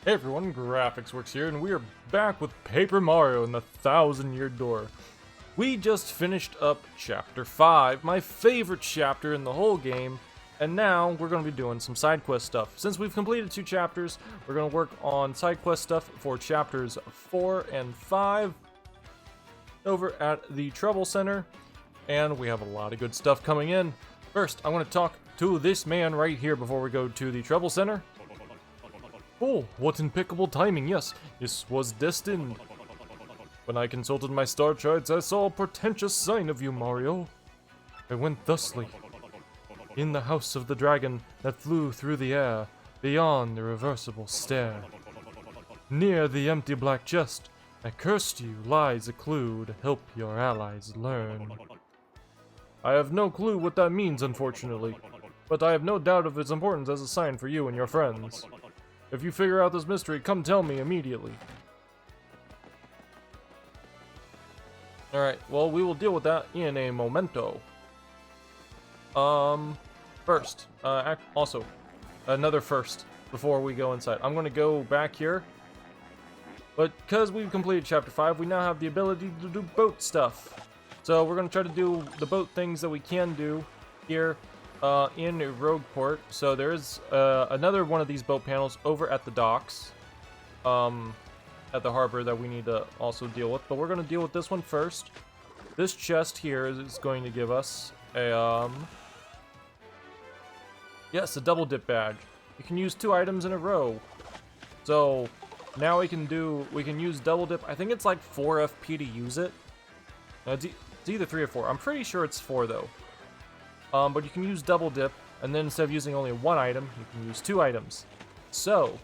Hey everyone, Graphics Works here, and we are back with Paper Mario and the Thousand-Year Door. We just finished up Chapter 5, my favorite chapter in the whole game, and now we're going to be doing some side quest stuff. Since we've completed 2 chapters, we're going to work on side quest stuff for chapters 4 and 5 over at the Trouble Center, and we have a lot of good stuff coming in. First, I want to talk to this man right here before we go to the Trouble Center. Oh, what impeccable timing, yes, this was destined. When I consulted my star charts, I saw a portentous sign of you, Mario. I went thusly. In the house of the dragon that flew through the air, beyond the reversible stair. Near the empty black chest, I cursed you, lies a clue to help your allies learn. I have no clue what that means, unfortunately, but I have no doubt of its importance as a sign for you and your friends. If you figure out this mystery, come tell me immediately. Alright, well, we will deal with that in a momento. First, also, another first before we go inside. I'm going to go back here. But because we've completed Chapter 5, we now have the ability to do boat stuff. So we're going to try to do the boat things that we can do here in Rogueport. So there's another one of these boat panels over at the docks, at the harbor, that we need to also deal with. But we're going to deal with this one first. This chest here is going to give us a yes, a double dip badge. You can use 2 items in a row. So now we can use double dip. I think it's like 4 FP to use it. It's either 3 or 4. I'm pretty sure it's 4 though. But you can use double dip, and then instead of using only 1 item, you can use 2 items. So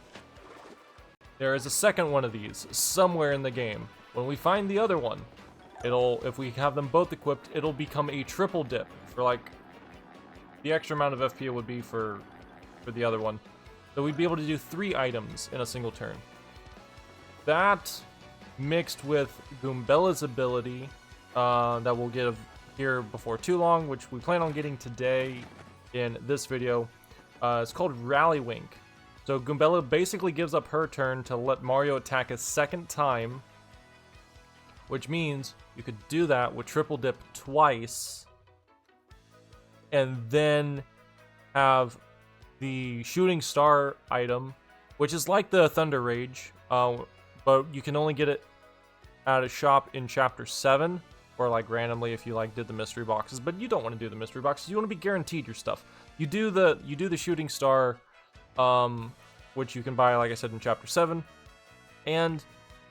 there is a second one of these somewhere in the game. When we find the other one, if we have them both equipped, it'll become a triple dip for like the extra amount of FP it would be for the other one. So we'd be able to do 3 items in a single turn. That mixed with Goombella's ability that we'll get here before too long, which we plan on getting today in this video. It's called Rally Wink. So Goombella basically gives up her turn to let Mario attack a second time, which means you could do that with triple dip twice, and then have the shooting star item, which is like the Thunder Rage, but you can only get it at a shop in Chapter 7, or like randomly if you like did the mystery boxes. But you don't want to do the mystery boxes. You want to be guaranteed your stuff. You do the shooting star, which you can buy, like I said, in Chapter 7, and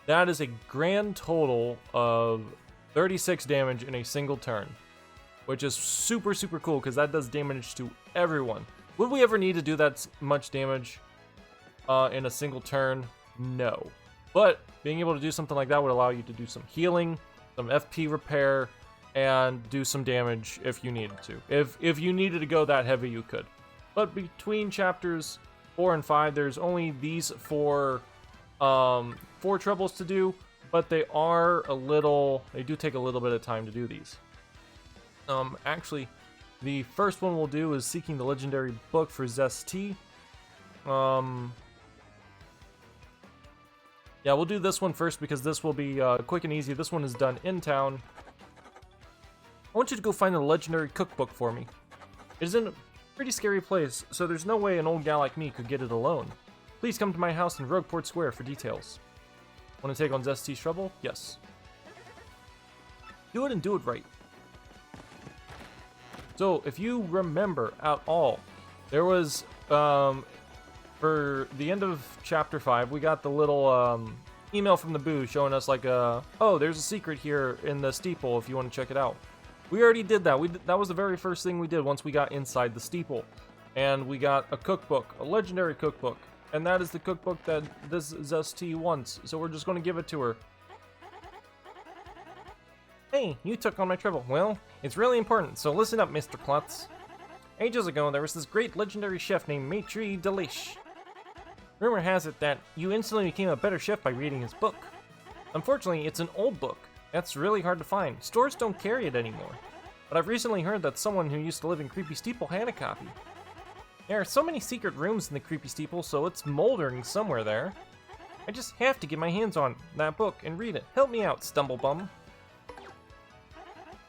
that is a grand total of 36 damage in a single turn, which is super cool because that does damage to everyone. Would we ever need to do that much damage in a single turn? No. But being able to do something like that would allow you to do some healing, some FP repair, and do some damage if you needed to. If you needed to go that heavy, you could. But between chapters 4 and 5, there's only these 4 troubles to do, but they do take a little bit of time to do these. Actually, the first one we'll do is seeking the legendary book for Zesty. Yeah, we'll do this one first because this will be quick and easy. This one is done in town. I want you to go find the legendary cookbook for me. It is in a pretty scary place, so there's no way an old gal like me could get it alone. Please come to my house in Rogueport Square for details. Want to take on Zesty's trouble? Yes. Do it and do it right. So, if you remember at all, there was, for the end of Chapter 5, we got the little email from the booth showing us like, oh, there's a secret here in the steeple if you want to check it out. We already did that. That was the very first thing we did once we got inside the steeple. And we got a cookbook, a legendary cookbook. And that is the cookbook that this Zesty wants. So we're just going to give it to her. Hey, you took on my trouble. Well, it's really important, so listen up, Mr. Klutz. Ages ago, there was this great legendary chef named Maitre Delish. Rumor has it that you instantly became a better chef by reading his book. Unfortunately, it's an old book. That's really hard to find. Stores don't carry it anymore. But I've recently heard that someone who used to live in Creepy Steeple had a copy. There are so many secret rooms in the Creepy Steeple, so it's moldering somewhere there. I just have to get my hands on that book and read it. Help me out, Stumblebum.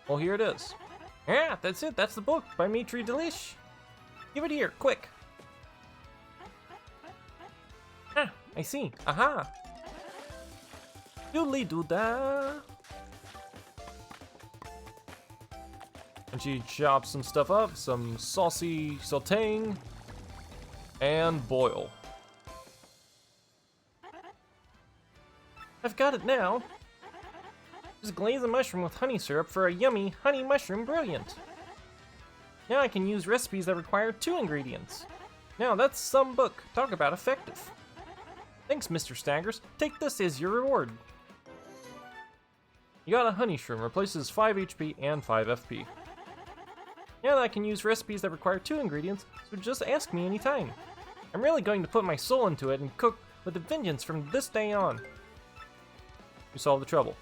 Well, here it is. Yeah, that's it. That's the book by Maître Delish. Give it here, quick. Ah, I see. Aha. Doodly doo-da. And she chops some stuff up, some saucy sauteing, and boil. I've got it now. Just glaze a mushroom with honey syrup for a yummy honey mushroom brilliant. Now I can use recipes that require 2 ingredients. Now that's some book. Talk about effective. Thanks, Mr. Staggers. Take this as your reward. You got a honey shroom. Replaces 5 HP and 5 FP. Now that I can use recipes that require 2 ingredients, so just ask me anytime. I'm really going to put my soul into it and cook with a vengeance from this day on. We solved the trouble.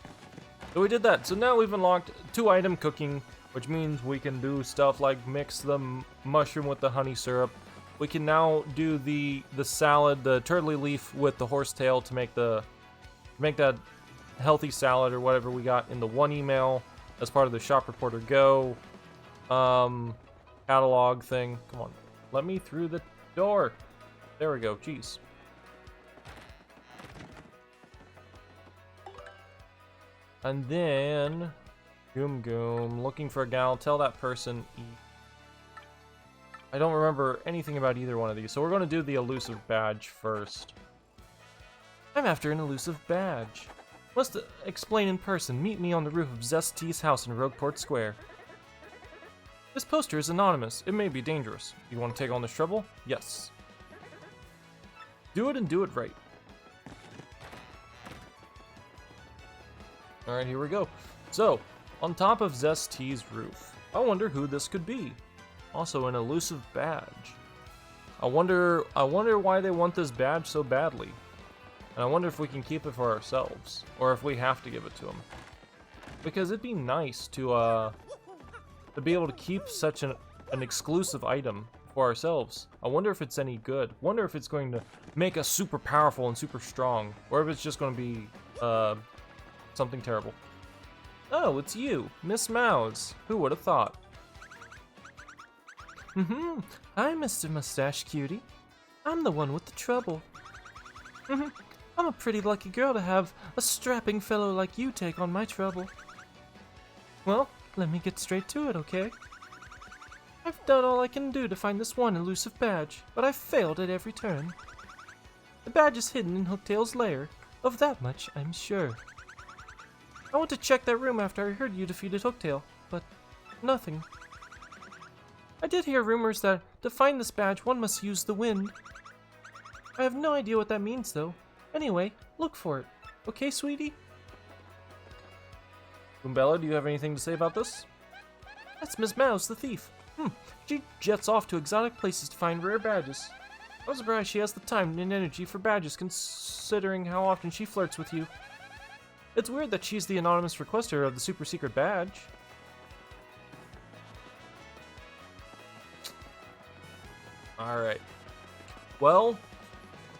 So we did that. So now we've unlocked 2-item cooking, which means we can do stuff like mix the mushroom with the honey syrup. We can now do the salad, the turtley leaf with the horsetail to make that healthy salad or whatever we got in the one email as part of the Shop Reporter Go catalog thing. Come on, let me through the door. There we go. Jeez. And then, Goom Goom, looking for a gal, tell that person, I don't remember anything about either one of these, so we're going to do the elusive badge first. I'm after an elusive badge. Must explain in person. Meet me on the roof of Zest's house in Rogueport Square. This poster is anonymous. It may be dangerous. You want to take on this trouble? Yes. Do it and do it right. Alright, here we go. So, on top of Zest's roof. I wonder who this could be. Also, an elusive badge. I wonder why they want this badge so badly. And I wonder if we can keep it for ourselves. Or if we have to give it to them. Because it'd be nice to be able to keep such an exclusive item for ourselves. I wonder if it's any good. Wonder if it's going to make us super powerful and super strong. Or if it's just going to be, something terrible. Oh, it's you, Miss Mouse. Who would have thought? Hi, Mr. Mustache Cutie. I'm the one with the trouble. I'm a pretty lucky girl to have a strapping fellow like you take on my trouble. Well, let me get straight to it, okay? I've done all I can do to find this one elusive badge, but I've failed at every turn. The badge is hidden in Hooktail's lair. Of that much, I'm sure. I went to check that room after I heard you defeated Hooktail, but nothing. I did hear rumors that to find this badge one must use the wind. I have no idea what that means though. Anyway, look for it. Okay, sweetie? Goombella, do you have anything to say about this? That's Miss Mouse, the thief. She jets off to exotic places to find rare badges. I'm surprised she has the time and energy for badges considering how often she flirts with you. It's weird that she's the anonymous requester of the super secret badge. Alright. Well,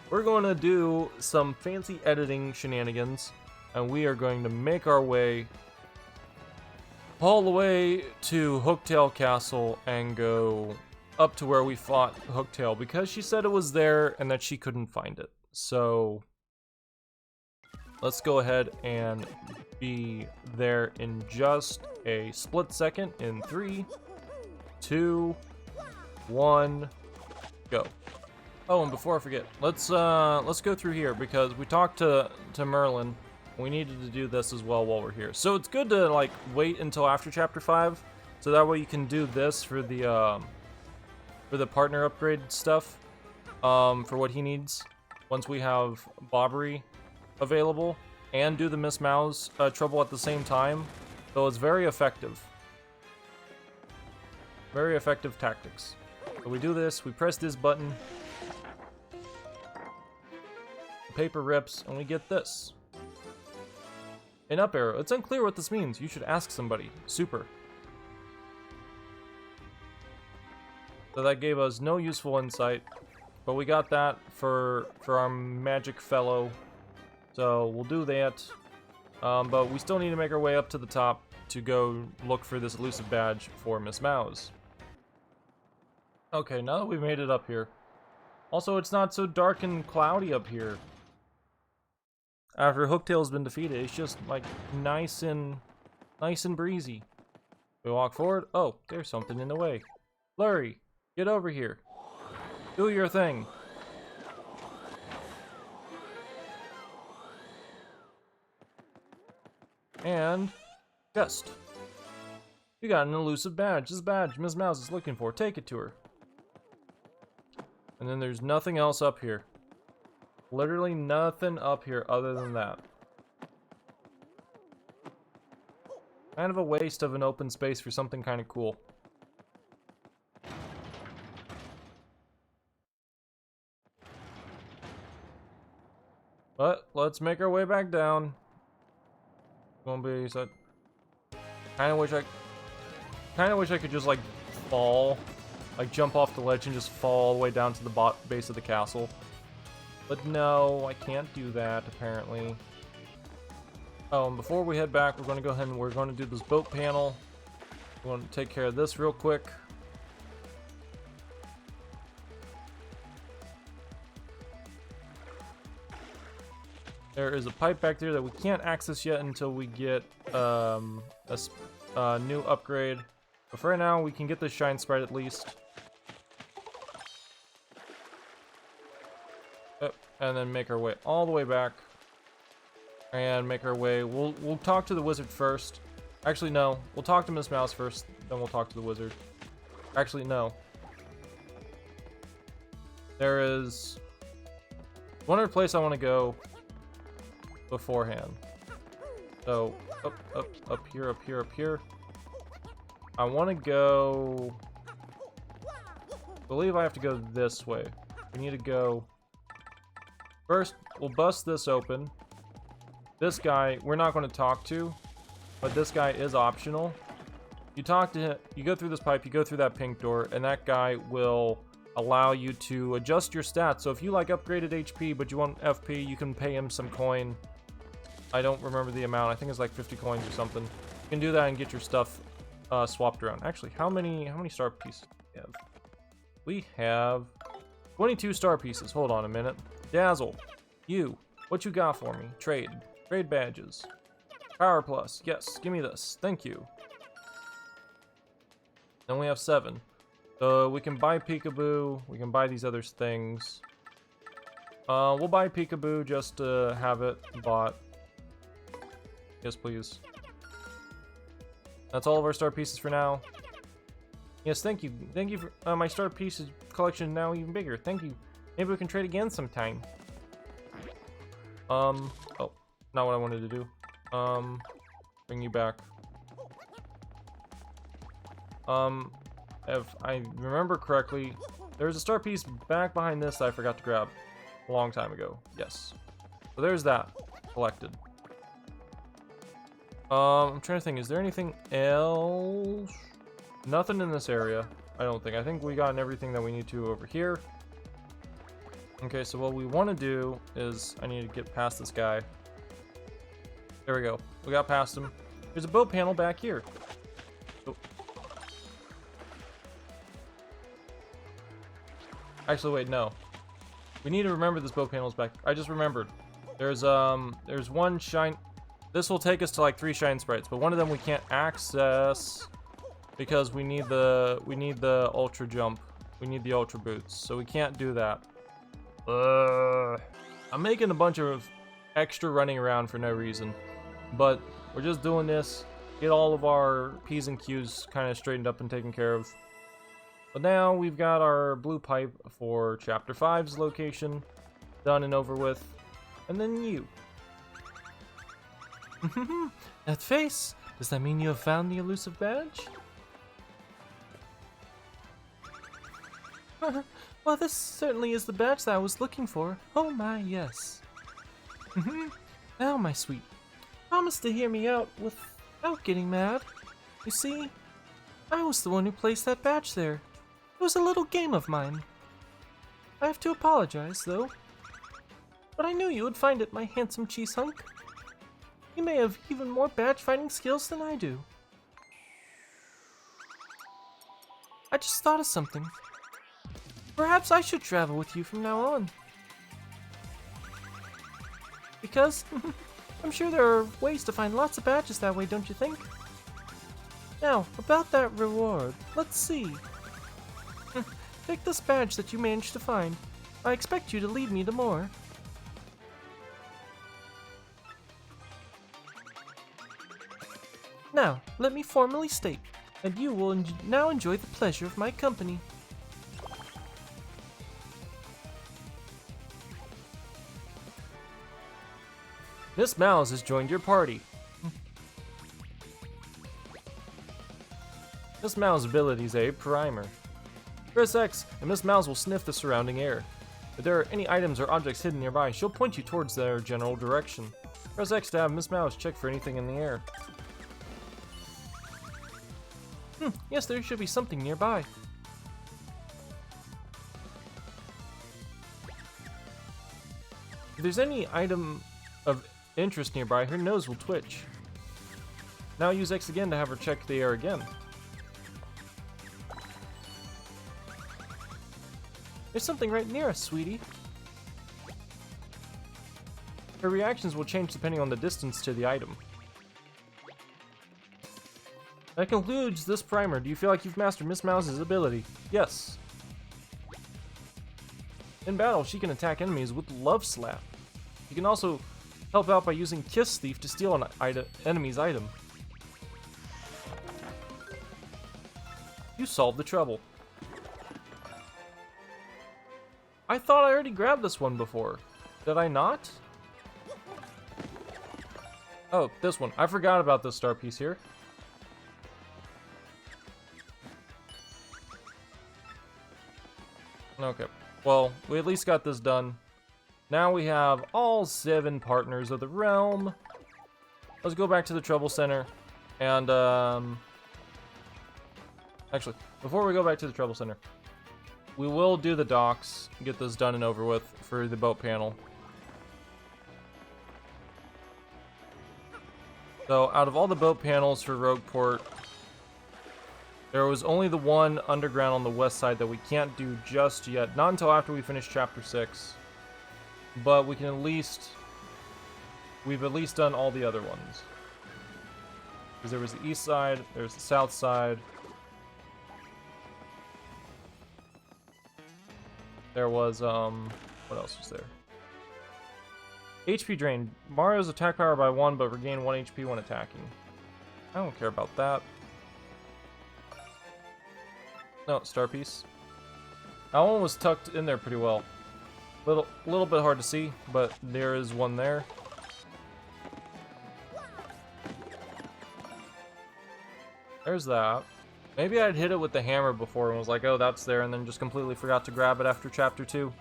we're going to do some fancy editing shenanigans, and we are going to make our way all the way to Hooktail Castle and go up to where we fought Hooktail, because she said it was there and that she couldn't find it. So let's go ahead and be there in just a split second in 3, 2, 1, go. Oh, and before I forget, let's go through here because we talked to Merlin. We needed to do this as well while we're here. So it's good to like wait until after chapter 5, so that way you can do this for the partner upgrade stuff, for what he needs once we have Bobbery available, and do the Miss Mouse trouble at the same time. So it's very effective. Very effective tactics. So we do this, we press this button, the paper rips, and we get this. An up arrow. It's unclear what this means. You should ask somebody. Super. So that gave us no useful insight, but we got that for our magic fellow So we'll do that. But we still need to make our way up to the top to go look for this elusive badge for Miss Mouse. Okay, now that we've made it up here. Also, it's not so dark and cloudy up here. After Hooktail's been defeated, it's just like nice and breezy. We walk forward. Oh, there's something in the way. Flurry, get over here. Do your thing. And just, you got an elusive badge. This badge Miss Mouse is looking for. Take it to her. And then there's nothing else up here. Literally nothing up here other than that. Kind of a waste of an open space for something kind of cool. But let's make our way back down. Gonna be so. Kind of wish I could just like fall, like jump off the ledge and just fall all the way down to the base of the castle. But no, I can't do that apparently. Oh, and before we head back, we're going to go ahead and we're going to do this boat panel. We're going to take care of this real quick. There is a pipe back there that we can't access yet until we get a new upgrade. But for right now, we can get the shine sprite at least. And then make our way all the way back. And make our way. We'll talk to the wizard first. Actually, no. We'll talk to Miss Mouse first, then we'll talk to the wizard. Actually, no. There is one other place I want to go beforehand. So, up here. I want to go. I believe I have to go this way. We need to go. First, we'll bust this open. This guy, we're not going to talk to, but this guy is optional. You talk to him, you go through this pipe, you go through that pink door, and that guy will allow you to adjust your stats. So if you like upgraded HP, but you want FP, you can pay him some coin. I don't remember the amount. I think it's like 50 coins or something. You can do that and get your stuff swapped around. Actually, how many star pieces do we have? We have 22 star pieces. Hold on a minute. Dazzle, you, what you got for me? Trade badges. Power plus, yes, give me this, thank you. Then we have 7. So we can buy Peekaboo, we can buy these other things. We'll buy Peekaboo just to have it bought. Yes, please. That's all of our star pieces for now. Yes, thank you. Thank you for my star pieces collection is now even bigger. Thank you. Maybe we can trade again sometime. Oh, not what I wanted to do. Bring you back. If I remember correctly, there's a star piece back behind this that I forgot to grab a long time ago. Yes. So there's that collected. I'm trying to think, is there anything else? Nothing in this area, I don't think. I think we gotten everything that we need to over here. Okay, so what we want to do is, I need to get past this guy. There we go. We got past him. There's a boat panel back here. Oh. Actually, wait, no. We need to remember this boat panel's back. I just remembered. There's one shine. This will take us to like 3 shine sprites, but one of them we can't access because we need the ultra jump. We need the ultra boots, so we can't do that. I'm making a bunch of extra running around for no reason, but we're just doing this, get all of our P's and Q's kind of straightened up and taken care of. But now we've got our blue pipe for Chapter 5's location done and over with, and then you. That face, does that mean you have found the elusive badge? Well, this certainly is the badge that I was looking for. Oh my, yes. Now, my sweet, promise to hear me out without getting mad. You see, I was the one who placed that badge there. It was a little game of mine. I have to apologize, though. But I knew you would find it, my handsome cheese hunk. You may have even more badge finding skills than I do. I just thought of something. Perhaps I should travel with you from now on. Because I'm sure there are ways to find lots of badges that way, don't you think? Now, about that reward, let's see. Take this badge that you managed to find. I expect you to lead me to more. Now, let me formally state, and you will now enjoy the pleasure of my company. Miss Mouse has joined your party. Miss Mouse's ability is a primer. Press X, and Miss Mouse will sniff the surrounding air. If there are any items or objects hidden nearby, she'll point you towards their general direction. Press X to have Miss Mouse check for anything in the air. Yes, there should be something nearby. If there's any item of interest nearby, her nose will twitch. Now use X again to have her check the air again. There's something right near us, sweetie. Her reactions will change depending on the distance to the item. That concludes this primer. Do you feel like you've mastered Miss Mouse's ability? Yes. In battle, she can attack enemies with Love Slap. You can also help out by using Kiss Thief to steal an enemy's item. You solved the trouble. I thought I already grabbed this one before. Did I not? Oh, this one. I forgot about this star piece here. Okay, well, we at least got this done. Now we have all 7 partners of the realm. Let's go back to the Trouble Center. And, actually, before we go back to the Trouble Center, we will do the docks, get this done and over with for the boat panel. So, out of all the boat panels for Rogueport, there was only the one underground on the west side that we can't do just yet. Not until after we finish Chapter 6. But we can at least... we've at least done all the other ones. Because there was the east side, there's the south side. There was, what else was there? HP drain. Mario's attack power by 1, but regain 1 HP when attacking. I don't care about that. No, star piece. That one was tucked in there pretty well. Little bit hard to see, but there is one there. There's that. Maybe I'd hit it with the hammer before and was like, oh, that's there, and then just completely forgot to grab it after Chapter 2.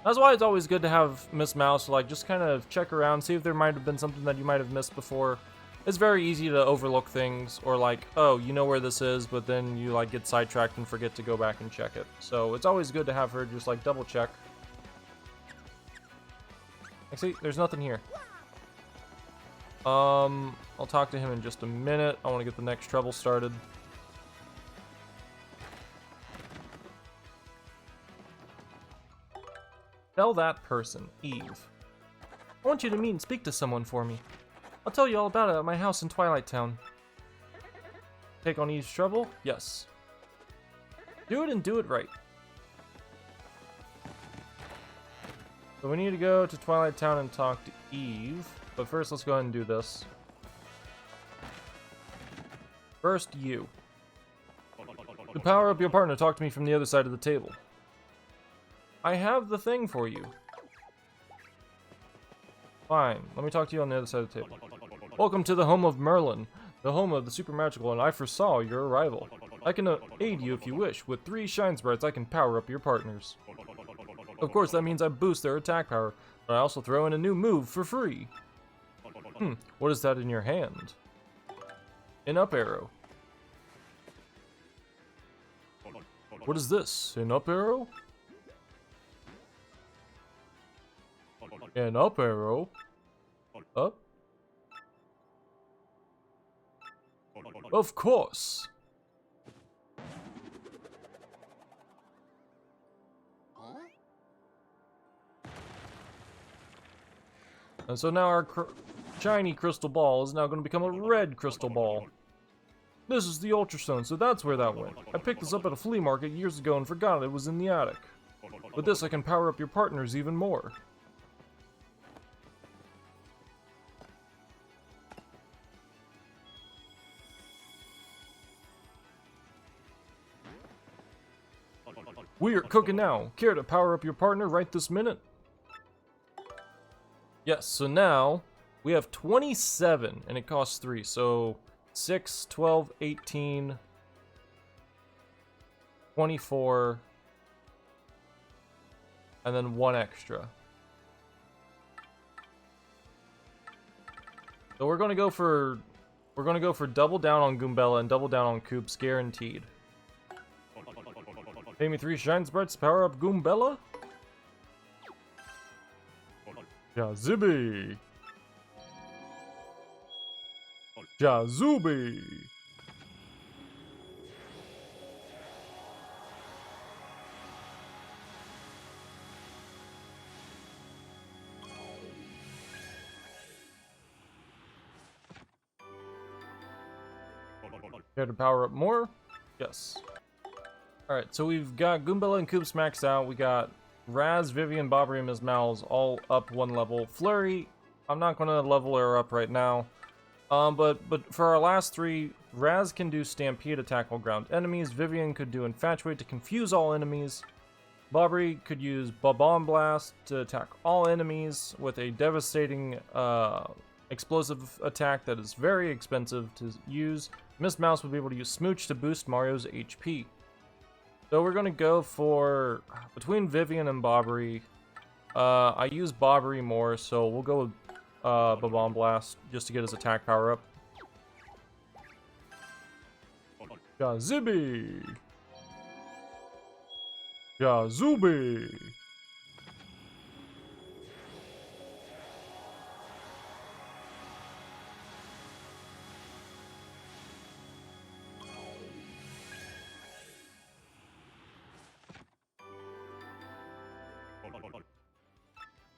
That's why it's always good to have Miss Mouse to, like, just kind of check around, see if there might have been something that you might have missed before. It's very easy to overlook things, or like, oh, you know where this is, but then you like get sidetracked and forget to go back and check it. So it's always good to have her just like double check. See, there's nothing here. I'll talk to him in just a minute. I want to get the next trouble started. Tell that person, Eve. I want you to meet and speak to someone for me. I'll tell you all about it at my house in Twilight Town. Take on Eve's trouble? Yes. Do it and do it right. So we need to go to Twilight Town and talk to Eve. But first, let's go ahead and do this. First, you. To power up your partner, talk to me from the other side of the table. I have the thing for you. Fine, let me talk to you on the other side of the table. Welcome to the home of Merlin, the home of the super magical, and I foresaw your arrival. I can aid you if you wish. With 3 shine sprites, I can power up your partners. Of course, that means I boost their attack power, but I also throw in a new move for free. What is that in your hand? An up arrow. What is this? An up arrow? An up arrow. Up. Of course. And so now our shiny crystal ball is now going to become a red crystal ball. This is the ultrastone, so that's where that went. I picked this up at a flea market years ago and forgot it was in the attic. With this I can power up your partners even more. We are cooking now. Care to power up your partner right this minute? Yes, so now we have 27 and it costs 3. So 6, 12, 18, 24, and then 1 extra. So we're gonna go for double down on Goombella and double down on Koops, guaranteed. Pay me 3 shine sprites to power up Goombella. Jazibi. Jazubi. Care to power up more? Yes. Alright, so we've got Goombella and Koops maxed out. We got Raz, Vivian, Bobbery, and Ms. Mal's all up 1 level. Flurry, I'm not going to level her up right now. But for our last 3, Raz can do Stampede to tackle ground enemies. Vivian could do Infatuate to confuse all enemies. Bobbery could use Bomb Blast to attack all enemies with a devastating explosive attack that is very expensive to use. Miss Mouse would be able to use Smooch to boost Mario's HP. So we're going to go for, between Vivian and Bobbery, I use Bobbery more, so we'll go with Bomb Blast just to get his attack power up. Jazibi! Jazubi!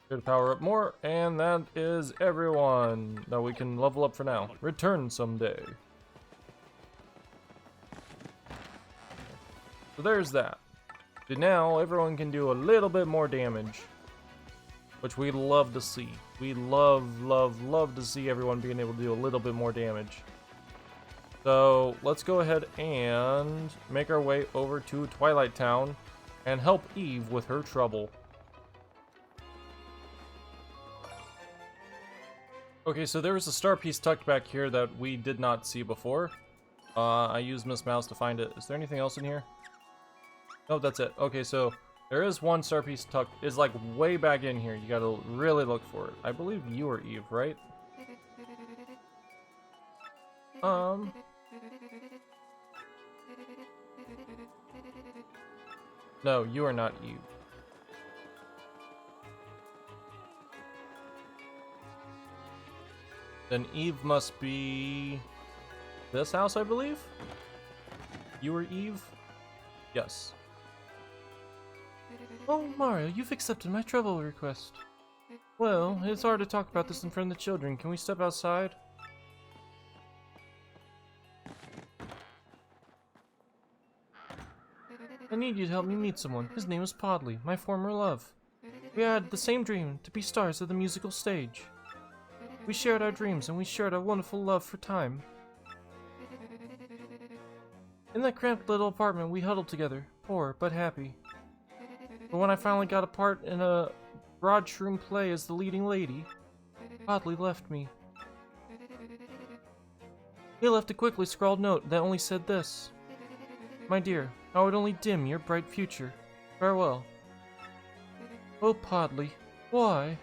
Good, power up more, and that is everyone that we can level up for now. Return someday. So there's that. So now everyone can do a little bit more damage, which we love to see. We love to see everyone being able to do a little bit more damage. So let's go ahead and make our way over to Twilight Town and help Eve with her trouble. Okay, so there was a star piece tucked back here that we did not see before. I used Miss Mouse to find it. Is there anything else in here? No, that's it. Okay, so there is one star piece tucked. It's like way back in here. You gotta really look for it. I believe you are Eve, right? No, you are not Eve. Then Eve must be this house, I believe? You were Eve? Yes. Oh, Mario, you've accepted my trouble request. Well, it's hard to talk about this in front of the children. Can we step outside? I need you to help me meet someone. His name is Podley, my former love. We had the same dream, to be stars of the musical stage. We shared our dreams, and we shared our wonderful love for time. In that cramped little apartment, we huddled together, poor but happy. But when I finally got a part in a broad shroom play as the leading lady, Podley left me. He left a quickly scrawled note that only said this: "My dear, I would only dim your bright future. Farewell." Oh, Podley, why?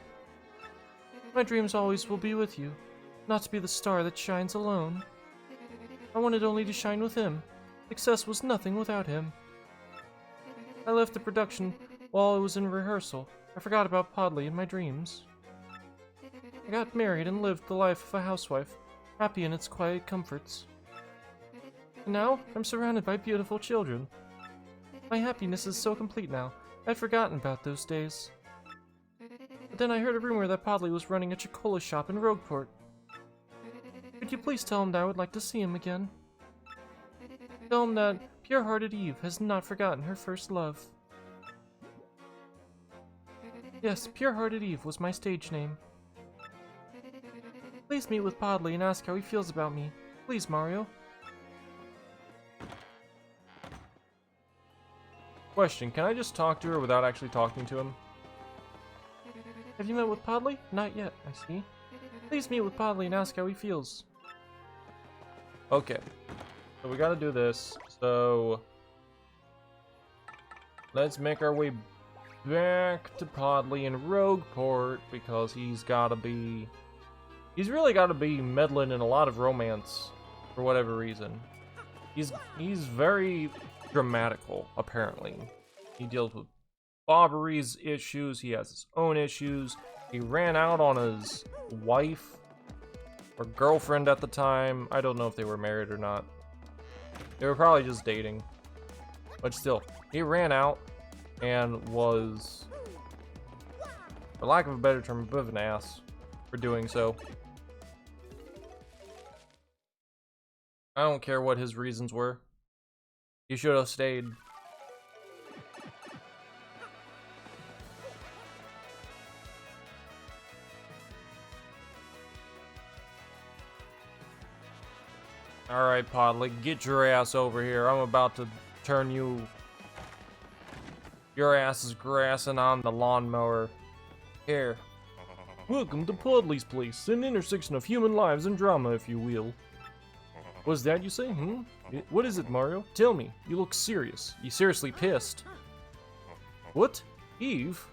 My dreams always will be with you, not to be the star that shines alone. I wanted only to shine with him. Success was nothing without him. I left the production while I was in rehearsal. I forgot about Podley in my dreams. I got married and lived the life of a housewife, happy in its quiet comforts. And now, I'm surrounded by beautiful children. My happiness is so complete now, I'd forgotten about those days. But then I heard a rumor that Podley was running a Chocola shop in Rogueport. Could you please tell him that I would like to see him again? Tell him that pure-hearted Eve has not forgotten her first love. Yes, pure-hearted Eve was my stage name. Please meet with Podley and ask how he feels about me. Please, Mario. Question, can I just talk to her without actually talking to him? Have you met with Podley? Not yet, I see. Please meet with Podley and ask how he feels. Okay. So we gotta do this. So let's make our way back to Podley in Rogueport because he's really gotta be meddling in a lot of romance for whatever reason. He's very dramatical, apparently. He deals with Bobbery's issues, he has his own issues. He ran out on his wife or girlfriend at the time. I don't know if they were married or not. They were probably just dating. But still, he ran out and was, for lack of a better term, a bit of an ass for doing so. I don't care what his reasons were. He should have stayed. Alright, Podley, get your ass over here. I'm about to turn you... Your ass is grassing on the lawnmower. Here. Welcome to Podley's Place, an intersection of human lives and drama, if you will. What's that you say, What is it, Mario? Tell me. You look serious. You seriously pissed. What? Eve?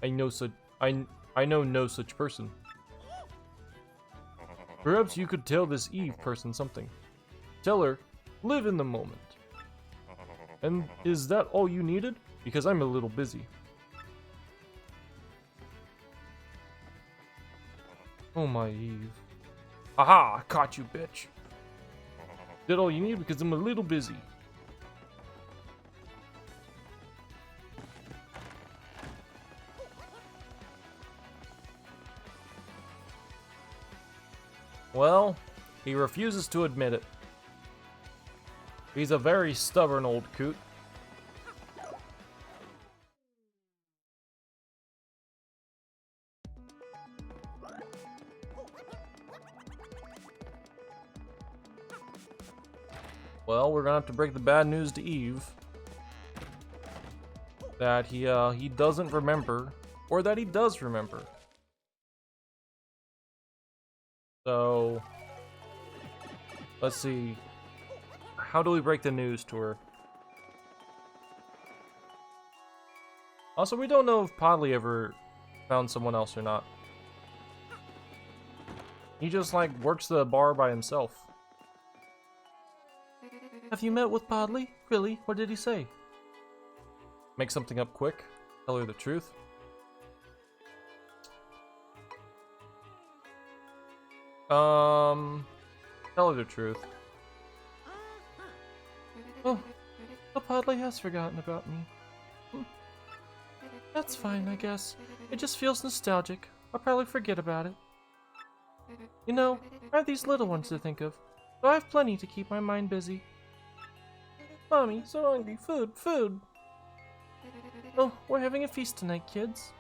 I know no such person. Perhaps you could tell this Eve person something. Tell her, live in the moment. And is that all you needed? Because I'm a little busy. Oh my Eve. Aha! I caught you, bitch. Did all you need because I'm a little busy. Well, he refuses to admit it. He's a very stubborn old coot. Well, we're gonna have to break the bad news to Eve. That he doesn't remember, or that he does remember. So, let's see. How do we break the news to her? Also, we don't know if Podley ever found someone else or not. He just, like, works the bar by himself. Have you met with Podley? Really? What did he say? Make something up quick. Tell her the truth. Tell her the truth. Oh, the Podley has forgotten about me. That's fine, I guess. It just feels nostalgic. I'll probably forget about it. You know, I have these little ones to think of, so I have plenty to keep my mind busy. Mommy, so hungry. Food, food! Oh, we're having a feast tonight, kids.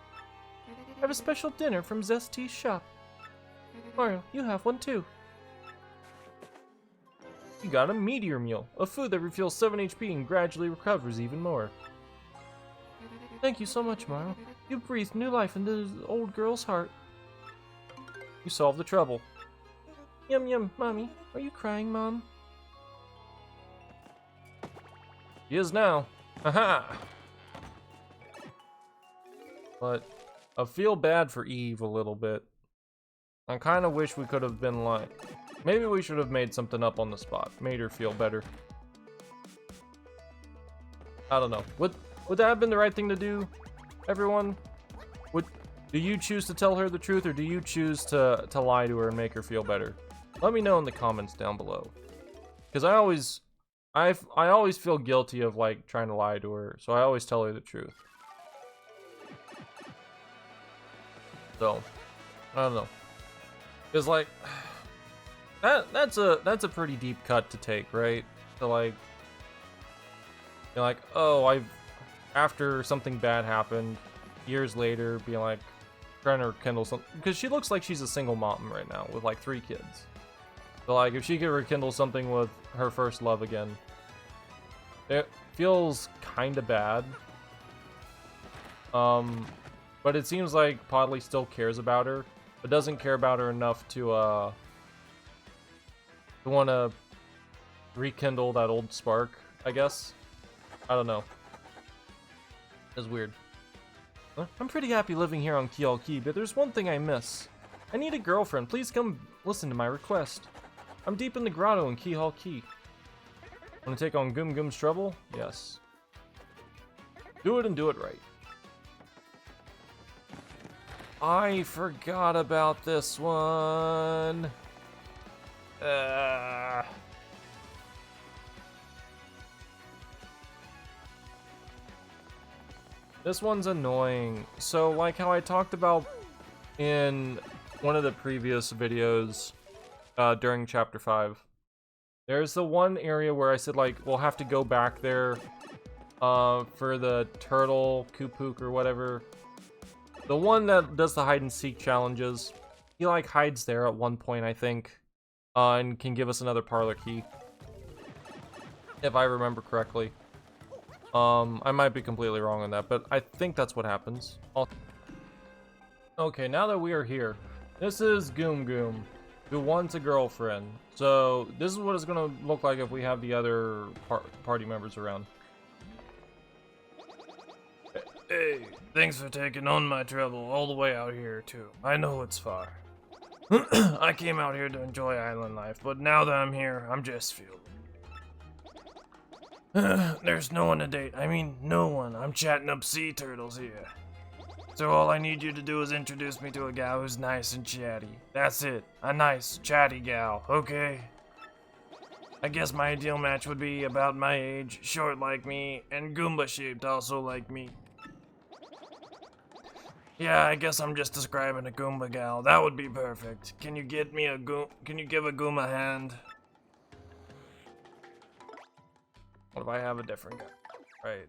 I have a special dinner from Zesty's shop. Mario, you have one too. You got a meteor meal, a food that refuels 7 HP and gradually recovers even more. Thank you so much, Mario. You breathed new life into the old girl's heart. You solved the trouble. Yum yum, Mommy. Are you crying, Mom? He is now. Haha! But I feel bad for Eve a little bit. I kind of wish we could have been like... Maybe we should have made something up on the spot. Made her feel better. I don't know. Would that have been the right thing to do, everyone? Do you choose to tell her the truth, or do you choose to lie to her and make her feel better? Let me know in the comments down below. Because I always feel guilty of like trying to lie to her, so I always tell her the truth. So, I don't know. Cause like that's a pretty deep cut to take, right? To like, you're like, oh, after something bad happened, years later, being like, trying to rekindle something, because she looks like she's a single mom right now with like 3 kids. So like, if she could rekindle something with her first love again, it feels kind of bad. But it seems like Podley still cares about her, but doesn't care about her enough to want to rekindle that old spark, I guess. I don't know. It's weird. I'm pretty happy living here on Key, but there's one thing I miss. I need a girlfriend. Please come listen to my request. I'm deep in the grotto in Key. Want to take on Goom's trouble? Yes. Do it and do it right. I forgot about this one. This one's annoying. So, like how I talked about in one of the previous videos during Chapter 5, there's the one area where I said, like, we'll have to go back there for the turtle, Kupook, or whatever. The one that does the hide-and-seek challenges. He, like, hides there at one point, I think, and can give us another parlor key. If I remember correctly. I might be completely wrong on that, but I think that's what happens. Okay, now that we are here, this is Goom, who wants a girlfriend. So, this is what it's gonna look like if we have the other party members around. Hey, thanks for taking on my trouble all the way out here, too. I know it's far. I came out here to enjoy island life, but now that I'm here, I'm just feeling. There's no one to date. I mean, no one. I'm chatting up sea turtles here. So all I need you to do is introduce me to a gal who's nice and chatty. That's it. A nice, chatty gal, okay? I guess my ideal match would be about my age, short like me, and Goomba-shaped also like me. Yeah, I guess I'm just describing a Goomba gal. That would be perfect. Can you get me Can you give a Goom a hand? What if I have a different guy? Right.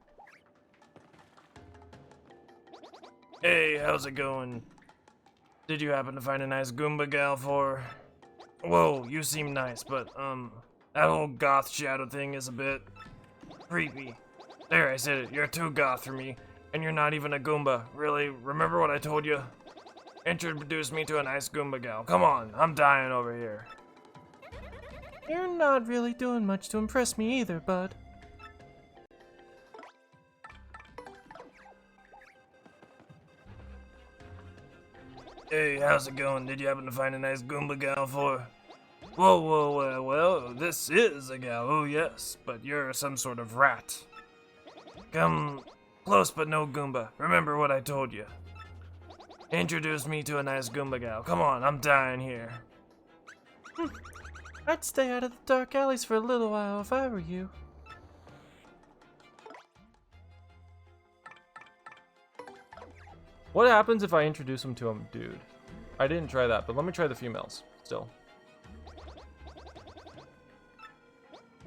Hey, how's it going? Did you happen to find a nice Goomba gal for? Whoa, you seem nice, but, that whole goth shadow thing is a bit creepy. There, I said it. You're too goth for me, and you're not even a Goomba. Really? Remember what I told you? Introduce me to a nice Goomba gal. Come on, I'm dying over here. You're not really doing much to impress me either, bud. Hey, how's it going? Did you happen to find a nice Goomba gal for? Whoa, well, this is a gal, oh yes, but you're some sort of rat. Come close but no Goomba. Remember what I told you. Introduce me to a nice Goomba gal. Come on, I'm dying here. I'd stay out of the dark alleys for a little while if I were you. What happens if I introduce him to a dude? I didn't try that, but let me try the females still.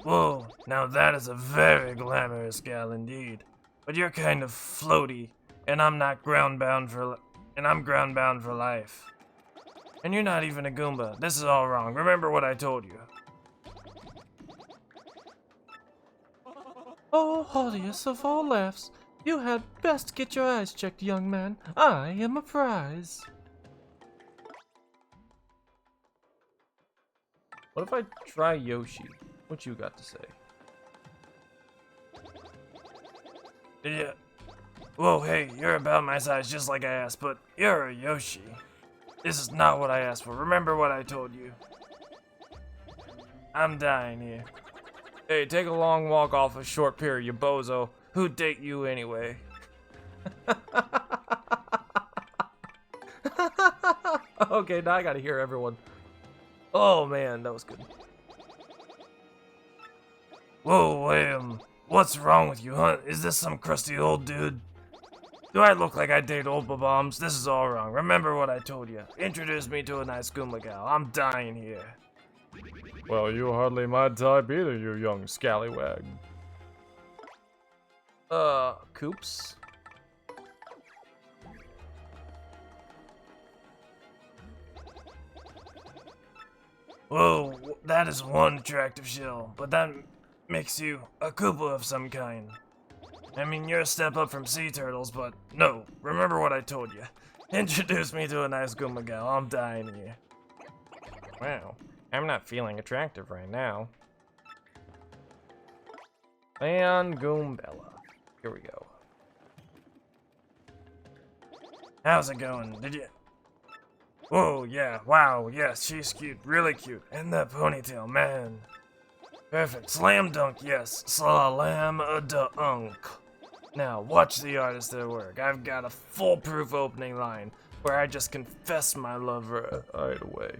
Whoa, now that is a very glamorous gal indeed. But you're kind of floaty, and I'm groundbound for life. And you're not even a Goomba. This is all wrong. Remember what I told you. Oh, haughtiest of all laughs. You had best get your eyes checked, young man. I am a prize. What if I try Yoshi? What you got to say? Yeah. Whoa, hey, you're about my size just like I asked, but you're a Yoshi. This is not what I asked for. Remember what I told you. I'm dying here. Hey, take a long walk off a short pier, you bozo. Who'd date you anyway? Okay, now I gotta hear everyone. Oh man, that was good. Whoa, William. What's wrong with you, huh? Is this some crusty old dude? Do I look like I date old bombs? This is all wrong. Remember what I told you. Introduce me to a nice Goomba gal. I'm dying here. Well, you're hardly my type either, you young scallywag. Coops? Whoa, that is one attractive shell, but that makes you a Koopa of some kind. I mean, you're a step up from sea turtles, but no, remember what I told you. Introduce me to a nice Goomba gal, I'm dying here. Wow, I'm not feeling attractive right now. And Goombella. Here we go. How's it going? Did you... Whoa, yeah, wow, yes, she's cute, really cute. And that ponytail, man. Perfect, slam dunk, yes, slam-a-dunk. Now, watch the artist at work. I've got a foolproof opening line where I just confess my love right away.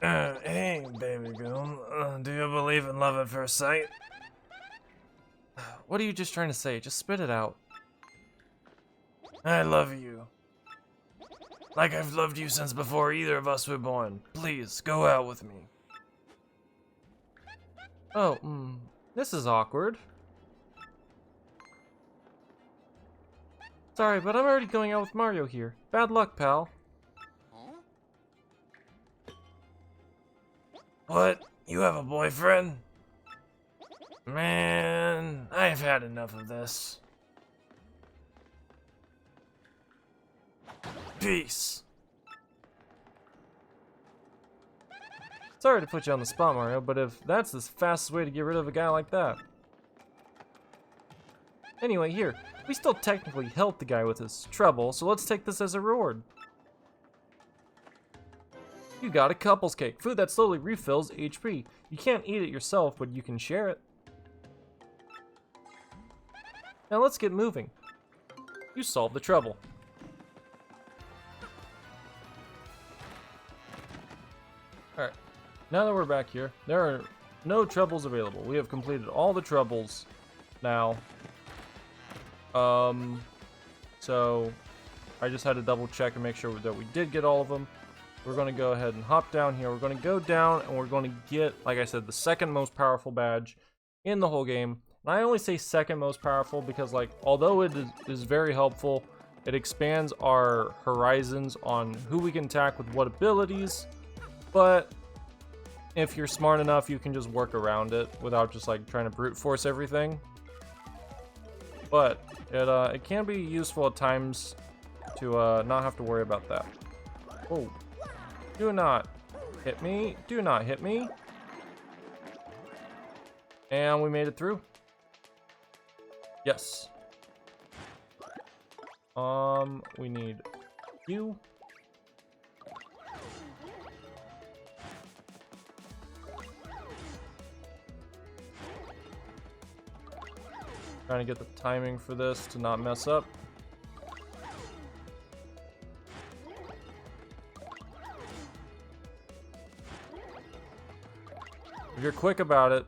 Hey, baby Goom, do you believe in love at first sight? What are you just trying to say? Just spit it out. I love you. Like I've loved you since before either of us were born. Please, go out with me. Oh, this is awkward. Sorry, but I'm already going out with Mario here. Bad luck, pal. What? You have a boyfriend? Man, I've had enough of this. Peace. Sorry to put you on the spot, Mario, but if that's the fastest way to get rid of a guy like that. Anyway, here, we still technically helped the guy with his trouble, so let's take this as a reward. You got a couple's cake, food that slowly refills HP. You can't eat it yourself, but you can share it. Now let's get moving. You solved the trouble. Alright, now that we're back here, there are no troubles available. We have completed all the troubles now. So I just had to double check and make sure that we did get all of them. We're going to go ahead and hop down here. We're going to go down and we're going to get, like I said, the second most powerful badge in the whole game. And I only say second most powerful because, like, although it is very helpful, it expands our horizons on who we can attack with what abilities. But if you're smart enough, you can just work around it without just like trying to brute force everything. But it can be useful at times to not have to worry about that. Oh, do not hit me! Do not hit me! And we made it through. Yes. We need you. Trying to get the timing for this to not mess up. If you're quick about it,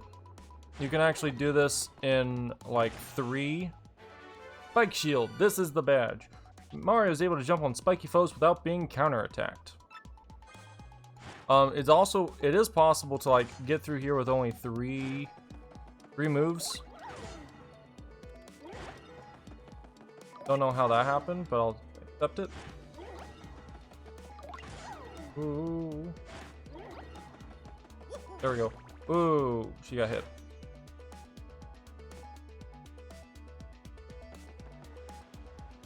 you can actually do this in like 3. Spike Shield, this is the badge. Mario is able to jump on spiky foes without being counterattacked. It is possible to like get through here with only three moves. Don't know how that happened, but I'll accept it. Ooh. There we go. Ooh, she got hit.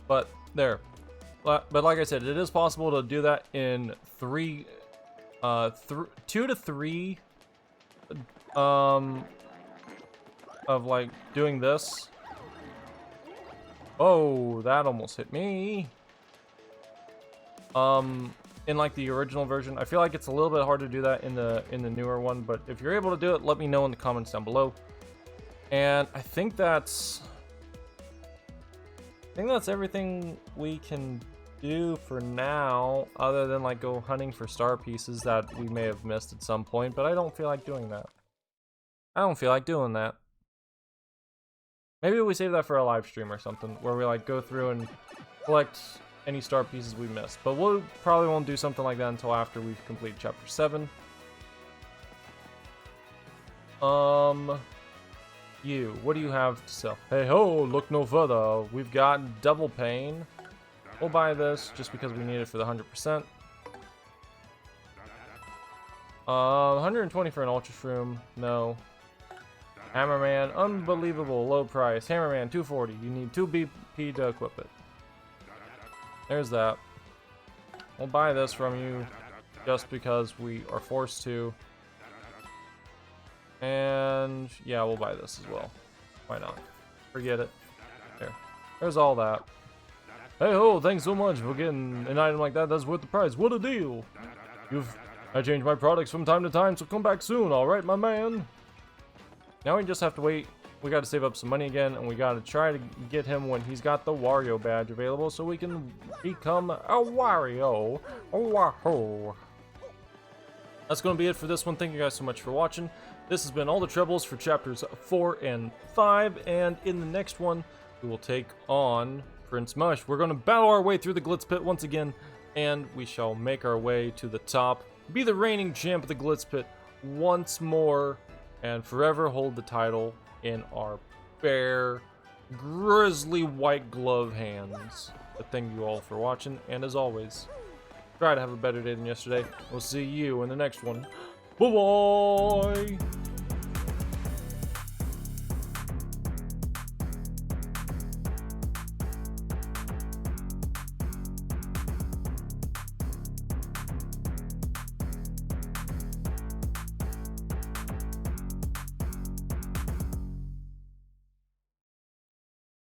But there. But like I said, it is possible to do that in 2 to 3 of like doing this. Oh, that almost hit me. In like the original version, I feel like it's a little bit hard to do that in the newer one, but if you're able to do it, let me know in the comments down below. And I think that's everything we can do for now, other than like go hunting for star pieces that we may have missed at some point, but I don't feel like doing that. I don't feel like doing that. Maybe we save that for a live stream or something, where we like go through and collect any star pieces we missed. But we probably won't do something like that until after we've completed chapter 7. You, what do you have to sell? Hey ho, look no further. We've got double pain. We'll buy this just because we need it for the 100%. 120 for an ultra shroom. No. Hammerman, unbelievable low price. Hammerman, 240. You need 2 BP to equip it. There's that. We'll buy this from you just because we are forced to. And yeah, we'll buy this as well. Why not? Forget it. There. There's all that. Hey ho, thanks so much for getting an item like that. That's worth the price. What a deal. I change my products from time to time, so come back soon, alright, my man? Now we just have to wait. We gotta save up some money again, and we gotta try to get him when he's got the Wario badge available, so we can become a Wario. Wahoo. That's gonna be it for this one. Thank you guys so much for watching. This has been all the troubles for chapters 4 and 5, and in the next one, we will take on Prince Mush. We're gonna battle our way through the Glitz Pit once again, and we shall make our way to the top, be the reigning champ of the Glitz Pit once more, and forever hold the title in our bare, grizzly white glove hands. But thank you all for watching, and as always, try to have a better day than yesterday. We'll see you in the next one. Bye-bye!